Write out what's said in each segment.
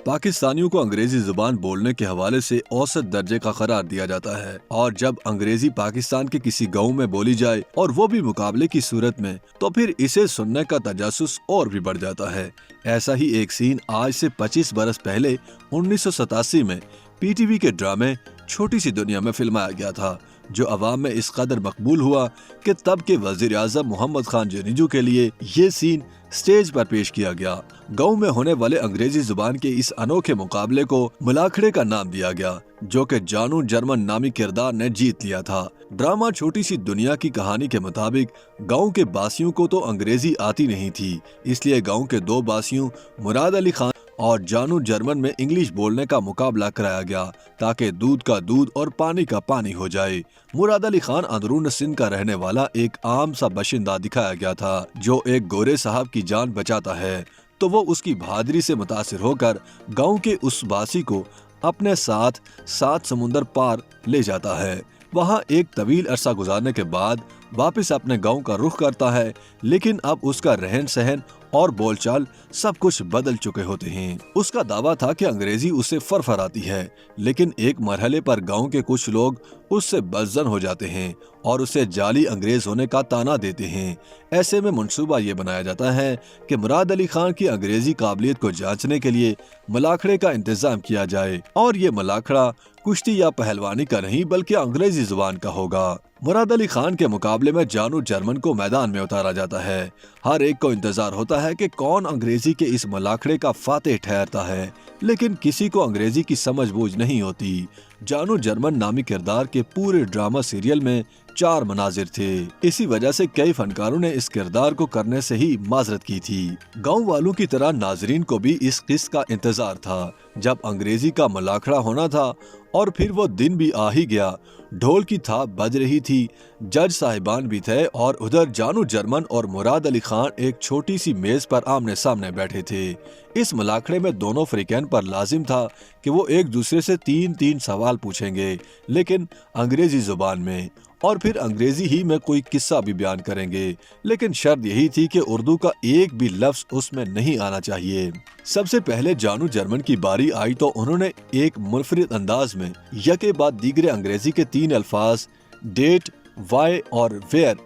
पाकिस्तानियों को अंग्रेजी जुबान बोलने के हवाले से औसत दर्जे का करार दिया जाता है, और जब अंग्रेजी पाकिस्तान के किसी गांव में बोली जाए और वो भी मुकाबले की सूरत में, तो फिर इसे सुनने का तजासुस और भी बढ़ जाता है। ऐसा ही एक सीन आज से 25 बरस पहले 1987 में पीटीवी के ड्रामे छोटी सी दुनिया में फिल्माया गया था, जो अवाम में इस कदर मकबूल हुआ कि तब के वजीर आज़म मोहम्मद खान जनीजू के लिए ये सीन स्टेज पर पेश किया गया। गांव में होने वाले अंग्रेजी जुबान के इस अनोखे मुकाबले को मुलाखड़े का नाम दिया गया, जो कि जानू जर्मन नामी किरदार ने जीत लिया था। ड्रामा छोटी सी दुनिया की कहानी के मुताबिक गांव के बासियों को तो अंग्रेजी आती नहीं थी, इसलिए गांव के दो बासियों मुराद अली खान और जानू जर्मन में इंग्लिश बोलने का मुकाबला कराया गया, ताकि दूध का दूध और पानी का पानी हो जाए। मुराद अली खान अंदरून सिंध का रहने वाला एक आम सा बाशिंदा दिखाया गया था, जो एक गोरे साहब की जान बचाता है, तो वो उसकी बहादुरी से मुतासिर होकर गांव के उस बासी को अपने साथ 7 समुंदर पार ले जाता है। वहाँ एक तवील अरसा गुजारने के बाद वापस अपने गांव का रुख करता है, लेकिन अब उसका रहन सहन और बोलचाल सब कुछ बदल चुके होते हैं। उसका दावा था कि अंग्रेजी उसे फरफराती है, लेकिन एक मरहले पर गांव के कुछ लोग उससे बदजन हो जाते हैं और उसे जाली अंग्रेज होने का ताना देते हैं। ऐसे में मंसूबा ये बनाया जाता है कि मुराद अली खान की अंग्रेजी काबिलियत को जांचने के लिए मुलाखड़े का इंतजाम किया जाए, और ये मुलाखड़ा कुश्ती या पहलवानी का नहीं बल्कि अंग्रेजी जुबान का होगा। मुराद अली खान के मुकाबले में जानू जर्मन को मैदान में उतारा जाता है। हर एक को इंतजार होता है कि कौन अंग्रेजी के इस मुलाखड़े का फातेह ठहरता है, लेकिन किसी को अंग्रेजी की समझ बूझ नहीं होती। जानू जर्मन नामी किरदार के पूरे ड्रामा सीरियल में 4 मनाजिर थे। इसी वजह से कई फनकारों ने इस किरदार को करने से ही माजरत की थी। गांव वालों की तरह नाजरीन को भी इस किस्त का इंतजार था, जब अंग्रेजी का मुलाखड़ा होना था, और फिर वो दिन भी आ ही गया। ढोल की थाप बज रही थी, जज साहिबान भी थे, और उधर जानू जर्मन और मुराद अली खान एक छोटी सी मेज पर आमने सामने बैठे थे। इस मुलाखड़े में दोनों फ्रीकैन पर लाजिम था कि वो एक दूसरे से 3-3 सवाल पूछेंगे, लेकिन अंग्रेजी जुबान में, और फिर अंग्रेजी ही में कोई किस्सा भी बयान करेंगे, लेकिन शर्त यही थी कि उर्दू का एक भी लफ्ज उसमें नहीं आना चाहिए। सबसे पहले जानू जर्मन की बारी आई तो उन्होंने एक मुनफरिद अंदाज में यके बाद दीगरे अंग्रेजी के 3 अल्फाज डेट, वाई और वेयर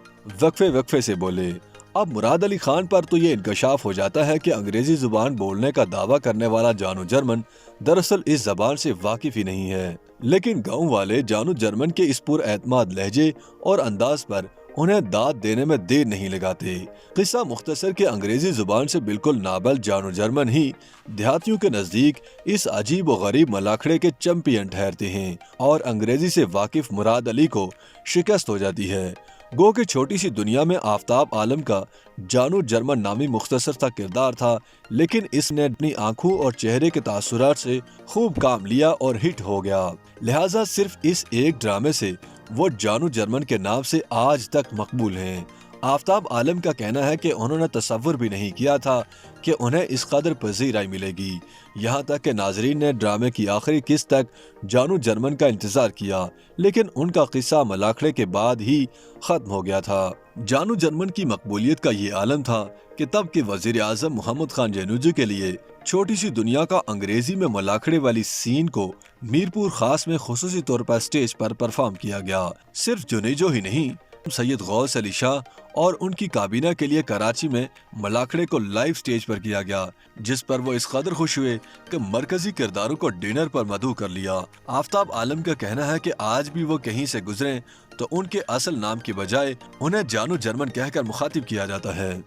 वक्फे वक्फे से बोले। अब मुराद अली खान पर तो ये इंकशाफ हो जाता है कि अंग्रेजी जुबान बोलने का दावा करने वाला जानू जर्मन दरअसल इस जबान से वाकिफ ही नहीं है, लेकिन गांव वाले जानू जर्मन के इस पुरएतमाद लहजे और अंदाज पर उन्हें दाद देने में देर नहीं लगाते। किस्सा मुख्तसर के अंग्रेजी जुबान से बिल्कुल नाबल जानू जर्मन ही देहातियों के नजदीक इस अजीब व गरीब मुलाखड़े के चैंपियन ठहरते हैं, और अंग्रेजी से वाकिफ मुराद अली को शिकस्त हो जाती है। गो के छोटी सी दुनिया में आफ्ताब आलम का जानू जर्मन नामी मुख्तसर सा किरदार था, लेकिन इसने अपनी आंखों और चेहरे के तासुरात से खूब काम लिया और हिट हो गया। लिहाजा सिर्फ इस एक ड्रामे से वो जानू जर्मन के नाम से आज तक मकबूल हैं। आफ्ताब आलम का कहना है कि उन्होंने तसव्वुर भी नहीं किया था कि उन्हें इस कदर पजीराई मिलेगी। यहाँ तक कि नाजरीन ने ड्रामे की आखिरी किस्त तक जानू जर्मन का इंतजार किया, लेकिन उनका किस्सा मुलाखड़े के बाद ही खत्म हो गया था। जानू जर्मन की मकबूलियत का ये आलम था कि तब के वजीर आज़म मोहम्मद खान जनीजू के लिए छोटी सी दुनिया का अंग्रेजी में मुलाखड़े वाली सीन को मीरपुर खास में खुसूसी तौर पर स्टेज पर परफॉर्म किया गया। सिर्फ जनीजू ही नहीं, सैयद गौस अली शाह और उनकी काबीना के लिए कराची में मुलाखड़े को लाइव स्टेज पर किया गया, जिस पर वो इस कदर खुश हुए कि मरकजी किरदारों को डिनर पर मदऊ कर लिया। आफ्ताब आलम का कहना है कि आज भी वो कहीं से गुजरे तो उनके असल नाम की बजाय उन्हें जानू जर्मन कहकर मुखातिब किया जाता है।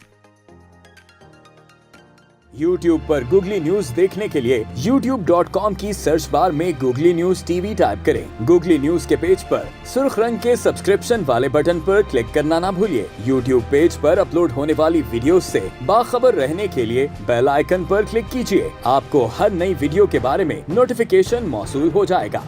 YouTube पर गूगली न्यूज देखने के लिए youtube.com की सर्च बार में गूगली न्यूज टीवी टाइप करें। गूगली न्यूज के पेज पर सुर्ख रंग के सब्सक्रिप्शन वाले बटन पर क्लिक करना ना भूलिए। YouTube पेज पर अपलोड होने वाली वीडियोस से बाखबर रहने के लिए बेल आइकन पर क्लिक कीजिए। आपको हर नई वीडियो के बारे में नोटिफिकेशन मौसूल हो जाएगा।